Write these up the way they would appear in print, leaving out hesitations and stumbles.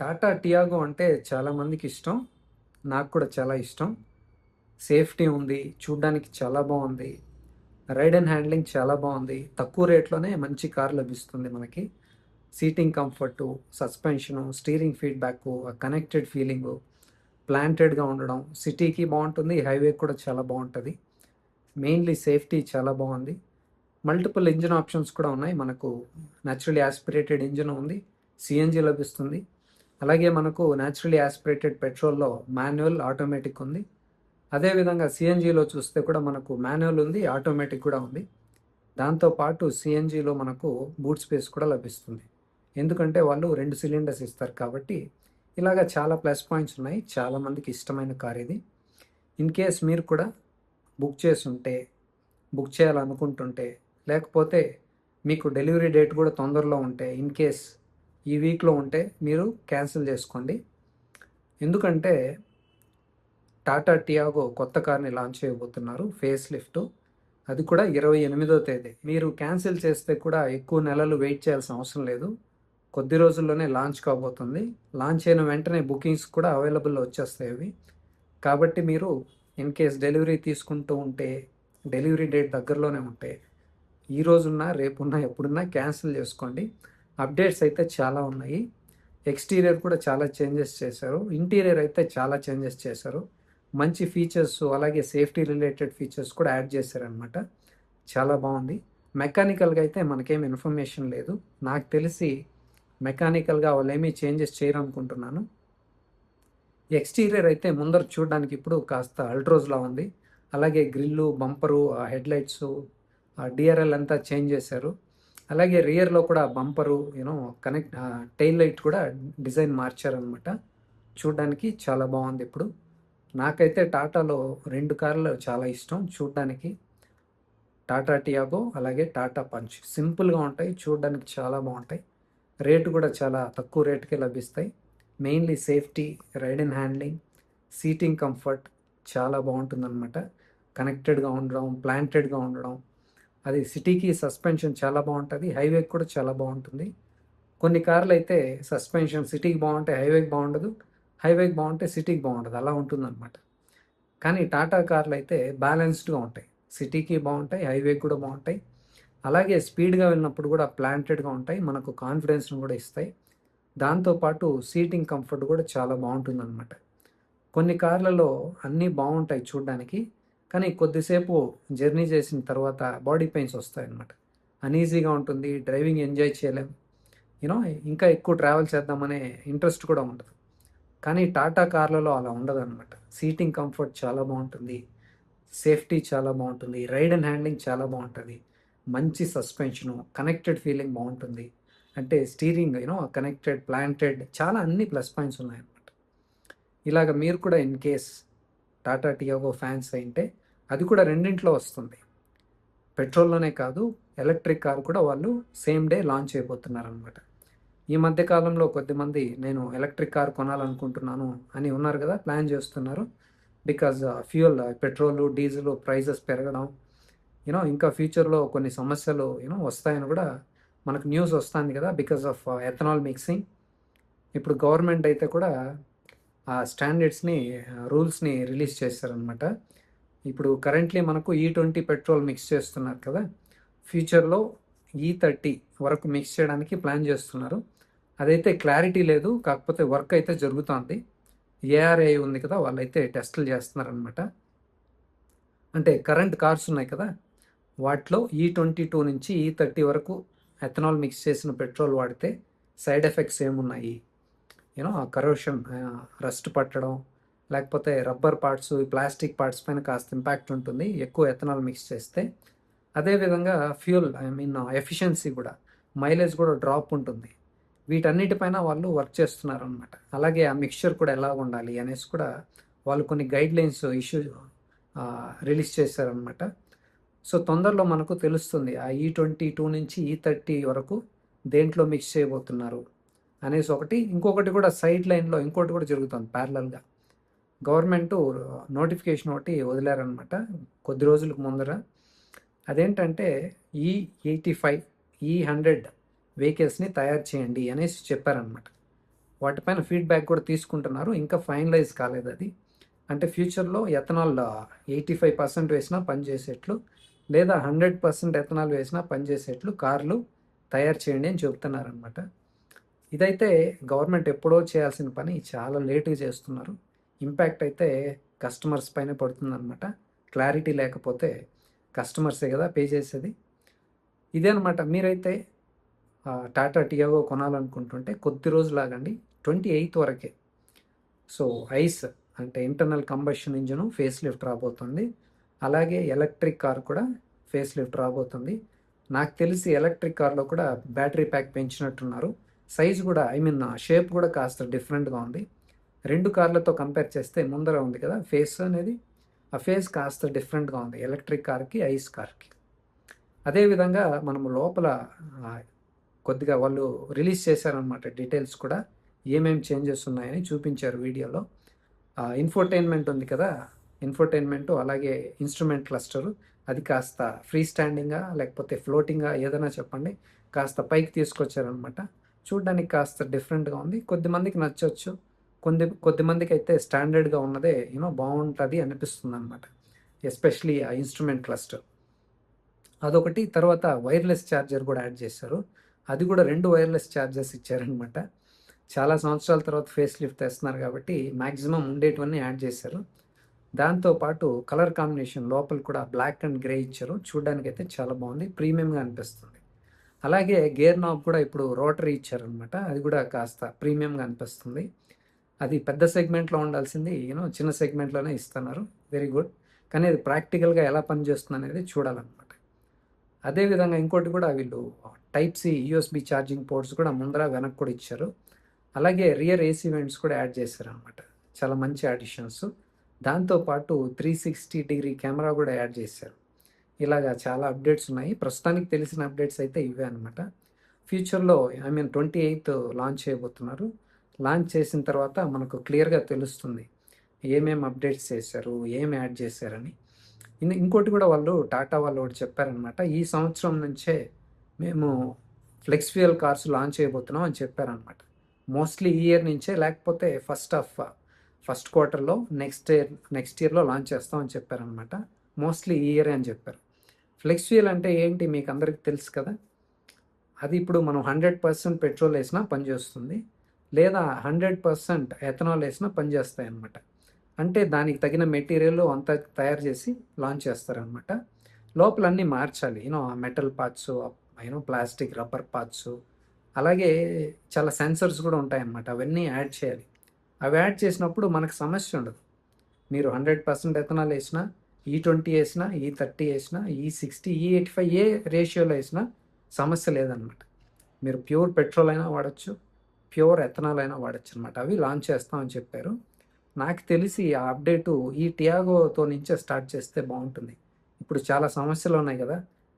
టాటా టియాగో అంటే చాలామందికి ఇష్టం. నాకు కూడా చాలా ఇష్టం. సేఫ్టీ ఉంది. చూడ్డానికి చాలా బావుంది. రైడ్ అండ్ హ్యాండ్లింగ్ చాలా బావుంది. తక్కువ రేట్‌లోనే మంచి కార్ లభిస్తుంది మనకి. Seating comfort, suspension, steering feedback, ఆ కనెక్టెడ్ ఫీలింగు, ప్లాంటెడ్‌గా ఉండడం, సిటీకి బావుంటుంది. హైవేకి కూడా చాలా బావుంటది. మెయిన్‌లీ సేఫ్టీ చాలా బావుంది. మల్టిపుల్ ఇంజిన్ ఆప్షన్స్ కూడా ఉన్నాయి. మనకు నేచురల్లీ యాస్పిరేటెడ్ ఇంజిన్ ఉంది. సీఎన్‌జీ లభిస్తుంది. అలాగే మనకు నేచురల్లీ యాస్పిరేటెడ్ పెట్రోల్‌లో మాన్యువల్, ఆటోమేటిక్ ఉంది. అదేవిధంగా సీఎన్‌జీలో చూస్తే కూడా మనకు మాన్యువల్ ఉంది, ఆటోమేటిక్ కూడా ఉంది. దాంతో పాటు సీఎన్‌జీలో మనకు బూట్ స్పేస్ కూడా లభిస్తుంది. ఎందుకంటే వాళ్ళు 2 సిలిండర్స్ ఇస్తారు కాబట్టి, ఇలాగ చాలా ప్లస్ పాయింట్స్ ఉన్నాయి. చాలామందికి ఇష్టమైన కార్ ఇది. ఇన్ కేస్ మీరు కూడా బుక్ చేసుంటే, బుక్ చేయాలనుకుంటుంటే, లేకపోతే మీకు డెలివరీ డేట్ కూడా తొందరలో ఉంటే, ఇన్ కేస్ ఈ వీక్‌లో ఉంటే మీరు క్యాన్సిల్ చేసుకోండి. ఎందుకంటే టాటా టియాగో కొత్త కార్‌ని లాంచ్ చేయబోతున్నారు. Face lift. అది కూడా 28వ తేదీ. మీరు క్యాన్సిల్ చేస్తే కూడా ఎక్కువ నెలలు వెయిట్ చేయాల్సిన అవసరం లేదు. కొద్ది రోజుల్లోనే లాంచ్ కాబోతుంది. లాంచ్ అయిన వెంటనే బుకింగ్స్ కూడా అవైలబుల్‌లో వచ్చేస్తాయి అవి. కాబట్టి మీరు ఇన్ కేస్ డెలివరీ తీసుకుంటూ ఉంటే, డెలివరీ డేట్ దగ్గరలోనే ఉంటే, ఈ రోజున్నా, రేపున్నా, ఎప్పుడున్నా క్యాన్సిల్ చేసుకోండి. అప్డేట్స్ అయితే చాలా ఉన్నాయి. ఎక్స్‌టీరియర్ కూడా చాలా చేంజెస్ చేశారు. ఇంటీరియర్ అయితే చాలా చేంజెస్ చేశారు. మంచి ఫీచర్స్ అలాగే సేఫ్టీ రిలేటెడ్ ఫీచర్స్ కూడా యాడ్ చేశారనమాట. చాలా బావుంది. మెకానికల్‌గా అయితే మనకేం ఇన్ఫర్మేషన్ లేదు. నాకు తెలిసి మెకానికల్‌గా వాళ్ళేమీ చేంజెస్ చేయరనుకుంటున్నాను. ఎక్స్‌టీరియర్ అయితే ముందర చూడడానికి ఇప్పుడు కాస్త అల్ట్రోజ్‌లా ఉంది. అలాగే గ్రిల్లు, బంపరు, హెడ్‌లైట్సు, డీఆర్ఎల్ అంతా చేంజ్ చేశారు. అలాగే రియర్‌లో కూడా బంపరు టెయిల్ లైట్ కూడా డిజైన్ మార్చారనమాట. చూడ్డానికి చాలా బావుంది ఇప్పుడు. నాకైతే టాటాలో 2 కార్లు చాలా ఇష్టం చూడ్డానికి. టాటా టియాగో అలాగే టాటా పంచ్. సింపుల్‌గా ఉంటాయి. చూడ్డానికి చాలా బావుంటాయి. రేటు కూడా చాలా తక్కువ రేటుకే లభిస్తాయి. Mainly safety, ride and handling, seating comfort చాలా బావుంటుందనమాట. కనెక్టెడ్‌గా ఉండడం, ప్లాంటెడ్‌గా ఉండడం. అది సిటీకి సస్పెన్షన్ చాలా బావుంటది. హైవేకి కూడా చాలా బావుంటుంది. కొన్ని కార్లయితే సస్పెన్షన్ సిటీకి బావుంటాయి, హైవేకి బావుండదు. హైవేకి బావుంటే సిటీకి బావుండదు. అలా ఉంటుందనమాట. కానీ టాటా కార్లయితే బ్యాలెన్స్డ్‌గా ఉంటాయి. సిటీకి బావుంటాయి, హైవేకి కూడా బావుంటాయి. అలాగే స్పీడ్‌గా వెళ్ళినప్పుడు కూడా ప్లాంటెడ్‌గా ఉంటాయి. మనకు కాన్ఫిడెన్స్‌ని కూడా ఇస్తాయి. దాంతో పాటు సీటింగ్ కంఫర్ట్ కూడా చాలా బావుంటుందనమాట. కొన్ని కార్లలో అన్నీ బావుంటాయి చూడ్డానికి. కానీ కొద్దిసేపు జర్నీ చేసిన తర్వాత బాడీ పెయిన్స్ వస్తాయన్నమాట. అన్‌ఈజీగా ఉంటుంది. డ్రైవింగ్ ఎంజాయ్ చేయలేం. ఇంకా ఎక్కువ ట్రావెల్ చేద్దామనే ఇంట్రెస్ట్ కూడా ఉండదు. కానీ టాటా కార్లలో అలా ఉండదనమాట. సీటింగ్ కంఫర్ట్ చాలా బావుంటుంది. సేఫ్టీ చాలా బావుంటుంది. రైడ్ అండ్ హ్యాండ్లింగ్ చాలా బావుంటది. మంచి సస్పెన్షను, కనెక్టెడ్ ఫీలింగ్ బావుంటుంది. అంటే స్టీరింగ్ కనెక్టెడ్, ప్లాంటెడ్ చాలా అన్ని ప్లస్ పాయింట్స్ ఉన్నాయన్నమాట. ఇలాగ మీరు కూడా in case Tata Tiago fans అయింటే అది కూడా రెండింట్లో వస్తుంది. పెట్రోల్‌లోనే కాదు, ఎలక్ట్రిక్ కార్ కూడా వాళ్ళు సేమ్ డే లాంచ్ చేయబోతున్నారనమాట. ఈ మధ్య కాలంలో కొద్దిమంది నేను ఎలక్ట్రిక్ కార్ కొనాలనుకుంటున్నాను అని ఉన్నారు కదా! ప్లాన్ చేస్తున్నారు. Because fuel petrol, diesel prices పెరగడం, ఇంకా ఫ్యూచర్‌లో కొన్ని సమస్యలు వస్తాయని కూడా మనకు న్యూస్ వస్తాంది కదా! Because of ethanol mixing. ఇప్పుడు గవర్నమెంట్ అయితే కూడా ఆ స్టాండర్డ్స్‌ని, రూల్స్‌ని రిలీజ్ చేశారనమాట. ఇప్పుడు కరెంట్‌లీ మనకు E20 పెట్రోల్ మిక్స్ చేస్తున్నారు కదా! ఫ్యూచర్‌లో E30 వరకు మిక్స్ చేయడానికి ప్లాన్ చేస్తున్నారు. అదైతే క్లారిటీ లేదు. కాకపోతే వర్క్ అయితే జరుగుతాంది. ఏఆర్ఐ ఉంది కదా! వాళ్ళైతే టెస్టులు చేస్తున్నారనమాట. అంటే కరెంట్ కార్స్ ఉన్నాయి కదా! వాటిలో E22 నుంచి E30 వరకు ఎథనాల్ మిక్స్ చేసిన పెట్రోల్ వాడితే సైడ్ ఎఫెక్ట్స్ ఏమున్నాయి? ఆ కరోషన్, రస్ట్ పట్టడం, లేకపోతే రబ్బర్ పార్ట్స్, ఈ ప్లాస్టిక్ పార్ట్స్ పైన కాస్త ఇంపాక్ట్ ఉంటుంది ఎక్కువ ఎథనాల్ మిక్స్ చేస్తే. అదేవిధంగా ఫ్యూయల్ ఎఫిషియన్సీ కూడా, మైలేజ్ కూడా డ్రాప్ ఉంటుంది. వీటన్నిటిపైన వాళ్ళు వర్క్ చేస్తున్నారనమాట. అలాగే ఆ మిక్స్చర్ కూడా ఎలా ఉండాలి అనేసి కూడా వాళ్ళు కొన్ని గైడ్‌లైన్స్ రిలీజ్ చేశారనమాట. సో, తొందరలో మనకు తెలుస్తుంది. ఆ E22 నుంచి E30 వరకు దేంట్లో మిక్స్ చేయబోతున్నారు అనేసి ఒకటి. ఇంకొకటి కూడా సైడ్ లైన్‌లో ఇంకోటి కూడా జరుగుతుంది ప్యారలల్‌గా. గవర్నమెంటు నోటిఫికేషన్ ఒకటి వదిలారనమాట కొద్ది రోజులకు ముందర. అదేంటంటే E85, E100 వెహికల్స్‌ని తయారు చేయండి అనేసి చెప్పారనమాట. వాటిపైన ఫీడ్‌బ్యాక్ కూడా తీసుకుంటున్నారు. ఇంకా ఫైనలైజ్ కాలేదు అది. అంటే ఫ్యూచర్‌లో ఎథనాల్ 85% వేసినా పనిచేసేట్లు లేదా 100% ఎథనాల్ వేసినా పనిచేసేట్లు కార్లు తయారు చేయండి అని చెప్తున్నారనమాట. ఇదైతే గవర్నమెంట్ ఎప్పుడో చేయాల్సిన పని చాలా లేట్‌గా చేస్తున్నారు. ఇంపాక్ట్ అయితే కస్టమర్స్ పైనే పడుతుందనమాట. క్లారిటీ లేకపోతే కస్టమర్సే కదా పే చేసేది. ఇదే అనమాట. మీరైతే టాటా టియాగో కొనాలనుకుంటుంటే కొద్ది రోజులు ఆగండి. 28 వరకే. సో, ఐస్ అంటే internal combustion engine face lift రాబోతుంది. అలాగే ఎలక్ట్రిక్ కార్ కూడా ఫేస్ లిఫ్ట్ రాబోతుంది. నాకు తెలిసి ఎలక్ట్రిక్ కార్‌లో కూడా బ్యాటరీ ప్యాక్ పెంచినట్టున్నారు. సైజ్ కూడా షేప్ కూడా కాస్త డిఫరెంట్‌గా ఉంది. 2 కార్లతో కంపేర్ చేస్తే ముందర ఉంది కదా ఫేస్ అనేది, ఆ ఫేస్ కాస్త డిఫరెంట్‌గా ఉంది ఎలక్ట్రిక్ కార్‌కి, ఐస్ కార్‌కి. అదే విధంగా మనము లోపల ఆహ్, కొద్దిగా వాళ్ళు రిలీజ్ చేశారనమాట డీటెయిల్స్ కూడా. ఏమేం చేంజెస్ ఉన్నాయని చూపించారు వీడియోలో. ఇన్ఫోటైన్మెంట్ ఉంది కదా! ఇన్ఫోటైన్మెంటు అలాగే ఇన్‌స్ట్రుమెంట్ క్లస్టరు అది కాస్త ఫ్రీ స్టాండింగా లేకపోతే ఫ్లోటింగా ఏదైనా చెప్పండి. కాస్త పైకి తీసుకొచ్చారనమాట. చూడ్డానికి కాస్త డిఫరెంట్‌గా ఉంది. కొద్దిమందికి నచ్చొచ్చు. కొద్దిమందికైతే స్టాండర్డ్‌గా ఉన్నదే బావుంటది అనిపిస్తుందనమాట. ఎస్పెషల్లీ ఆ ఇన్‌స్ట్రుమెంట్ క్లస్టర్. అదొకటి. తర్వాత వైర్‌లెస్ చార్జర్ కూడా యాడ్ చేశారు. అది కూడా 2 వైర్‌లెస్ చార్జర్స్ ఇచ్చారనమాట. చాలా సంవత్సరాల తర్వాత ఫేస్ లిఫ్ట్ తెస్తున్నారు కాబట్టి మాక్సిమం ఉండేటివన్నీ యాడ్ చేశారు. దాంతో పాటు కలర్ కాంబినేషన్ లోపల కూడా బ్లాక్ అండ్ గ్రే ఇచ్చారు. చూడ్డానికైతే చాలా బాగుంది. ప్రీమియంగా అనిపిస్తుంది. అలాగే గేర్ నాబ్ కూడా ఇప్పుడు రోటరీ ఇచ్చారనమాట. అది కూడా కాస్త ప్రీమియంగా అనిపిస్తుంది. అది పెద్ద సెగ్మెంట్‌లో ఉండాల్సింది చిన్న సెగ్మెంట్‌లోనే ఇస్తున్నారు. Very good. కానీ అది ప్రాక్టికల్‌గా ఎలా పనిచేస్తుందనేది చూడాలనమాట. అదే విధంగా ఇంకోటి కూడా వీళ్ళు type C USB charging ports కూడా ముందర, వెనక్కి కూడా ఇచ్చారు. అలాగే రియర్ ఏసీ వెంట్స్ కూడా యాడ్ చేశారనమాట. చాలా మంచి అడిషన్స్. దాంతో పాటు 360 డిగ్రీ కెమెరా కూడా యాడ్ చేశారు. ఇలాగా చాలా అప్డేట్స్ ఉన్నాయి. ప్రస్తుతానికి తెలిసిన అప్డేట్స్ అయితే ఇవే అనమాట. ఫ్యూచర్‌లో 28 లాంచ్ చేయబోతున్నారు. లాంచ్ చేసిన తర్వాత మనకు క్లియర్‌గా తెలుస్తుంది. ఏమేమి అప్డేట్స్ చేశారు, ఏమి యాడ్ చేశారని. ఇంకోటి కూడా వాళ్ళు టాటా వాళ్ళు ఒకటి చెప్పారనమాట. ఈ సంవత్సరం నుంచే మేము ఫ్లెక్స్ ఫ్యూయల్ కార్స్ లాంచ్ చేయబోతున్నాం అని చెప్పారనమాట. మోస్ట్లీ ఈ ఇయర్ నుంచే లేకపోతే ఫస్ట్ క్వార్టర్‌లో నెక్స్ట్ ఇయర్‌లో లాంచ్ చేస్తామని చెప్పారనమాట. మోస్ట్లీ ఈ ఇయరే అని చెప్పారు. ఫ్లెక్స్ ఫ్యూయల్ అంటే ఏంటి మీకు అందరికి తెలుసు కదా! అది ఇప్పుడు మనం 100% పెట్రోల్ ఏసినా పనిచేస్తుంది. లేదా 100% ఎథనాల్ ఏసినా పనిచేస్తాయన్నమాట. అంటే దానికి తగిన మెటీరియల్ అంతా తయారు చేసి లాంచ్ చేస్తారనమాట. లోపల అన్నీ మార్చాలి. Metal parts, plastic, rubber parts అలాగే చాలా సెన్సర్స్ కూడా ఉంటాయన్నమాట. అవన్నీ యాడ్ చేయాలి. అవి యాడ్ చేసినప్పుడు మనకు సమస్య ఉండదు. మీరు 100% ఎథనాల్ ఏసినా, E20 ఏసినా, E30 ఏసినా, E60, E85 ఏ రేషియోలో ఏసినా సమస్య లేదనమాట. మీరు ప్యూర్ పెట్రోల్ అయినా వాడొచ్చు, ప్యూర్ ఎథనాల్ అయినా వాడొచ్చనమాట. అవి లాంచ్ చేస్తామని చెప్పారు. నాకు తెలిసి ఆ అప్డేటు ఈ టియాగోతో నుంచే స్టార్ట్ చేస్తే బావుంటుంది. ఇప్పుడు చాలా సమస్యలున్నాయి గదా!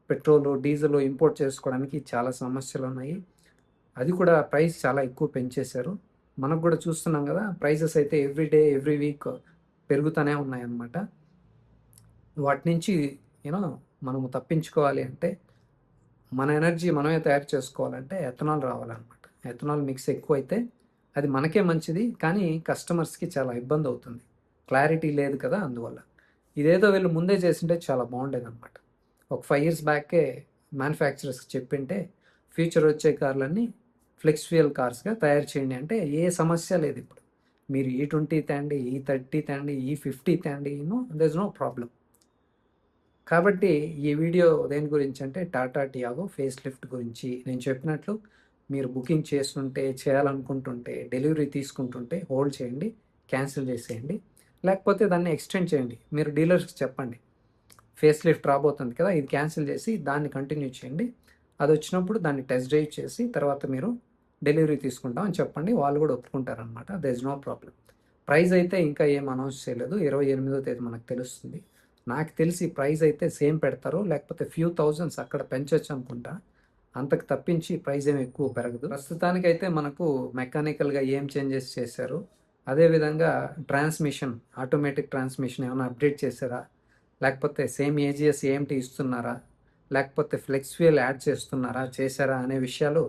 పెట్రోలు, డీజిలు ఇంపోర్ట్ చేసుకోవడానికి చాలా సమస్యలున్నాయి. అది కూడా ప్రైస్ చాలా ఎక్కువ పెంచేశారు. మనకు గూడా చూస్తున్నాం గదా! ప్రైసెస్ అయితే ఎవ్రీ డే, ఎవ్రీ వీక్ పెరుగుతానే ఉన్నాయన్నమాట. వాటి నుంచి యూనో మనము తప్పించుకోవాలి అంటే, మన ఎనర్జీ మనమే తయారు చేసుకోవాలంటే ఎథనాల్ రావాలన్నమాట. ఎథనాల్ మిక్స్ ఎక్కువైతే అది మనకే మంచిది. కానీ కస్టమర్స్‌కి చాలా ఇబ్బందవుతుంది. క్లారిటీ లేదు కదా! అందువల్ల. ఇదేదో వీళ్ళు ముందే చేసుంటే చాలా బాగుండేదన్నమాట. ఒక 5 ఇయర్స్ బ్యాకే మ్యానుఫ్యాక్చరర్స్‌కి చెప్పుంటే ఫ్యూచర్ వచ్చే కార్లన్నీ ఫ్లెక్స్ ఫ్యూయల్ కార్స్‌గా తయారు చేయండి అంటే ఏ సమస్య లేదిప్పుడు. మీరు E20 తేండి, E30 తేండి, E50 తేండి దేర్ ఇస్ నో ప్రాబ్లమ్. కాబట్టి ఈ వీడియో దేని గురించి అంటే టాటా టియాగో ఫేస్ లిఫ్ట్ గురించి. నేను చెప్పినట్లు మీరు బుకింగ్ చేస్తుంటే, చేయాలనుకుంటుంటే, డెలివరీ తీసుకుంటుంటే హోల్డ్ చేయండి. క్యాన్సిల్ చేసేయండి. లేకపోతే దాన్ని ఎక్స్టెండ్ చేయండి. మీరు డీలర్స్‌కి చెప్పండి. ఫేస్ లిఫ్ట్ రాబోతుంది కదా! ఇది క్యాన్సిల్ చేసి దాన్ని కంటిన్యూ చేయండి. అదొచ్చినప్పుడు దాన్ని టెస్ట్ డ్రైవ్ చేసి తర్వాత మీరు డెలివరీ తీసుకుంటాం అని చెప్పండి. వాళ్ళు కూడా ఒప్పుకుంటారనమాట. There is no problem. Price అయితే ఇంకా ఏం అనౌన్స్ చేయలేదు. 28వ తేదీ మనకు తెలుస్తుంది. నాకు తెలిసి ప్రైస్ అయితే సేమ్ పెడతారు. లేకపోతే ఫ్యూ థౌసండ్స్ అక్కడ పెంచొచ్చు అనుకుంటా. అంతకు తప్పించి ప్రైస్ ఏమి ఎక్కువ పెరగదు. ప్రస్తుతానికైతే మనకు మెకానికల్‌గా ఏం చేంజెస్ చేశారు? అదేవిధంగా ఆటోమేటిక్ ట్రాన్స్‌మిషన్ ఏమైనా అప్డేట్ చేశారా? లేకపోతే సేమ్ ఏజీఎస్ ఏఎంటీ ఇస్తున్నారా? లేకపోతే ఫ్లెక్స్ ఫ్యూయల్ యాడ్ చేస్తున్నారా? చేశారా? అనే విషయాలు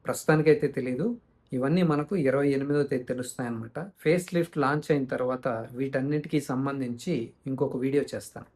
ప్రస్తుతానికైతే తెలీదు. ఇవన్నీ మనకు 28వ తేదీ తెలుస్తాయన్నమాట. ఫేస్ లిఫ్ట్ లాంచ్ అయిన తర్వాత వీటన్నిటికి సంబంధించి ఇంకొక వీడియో చేస్తాను.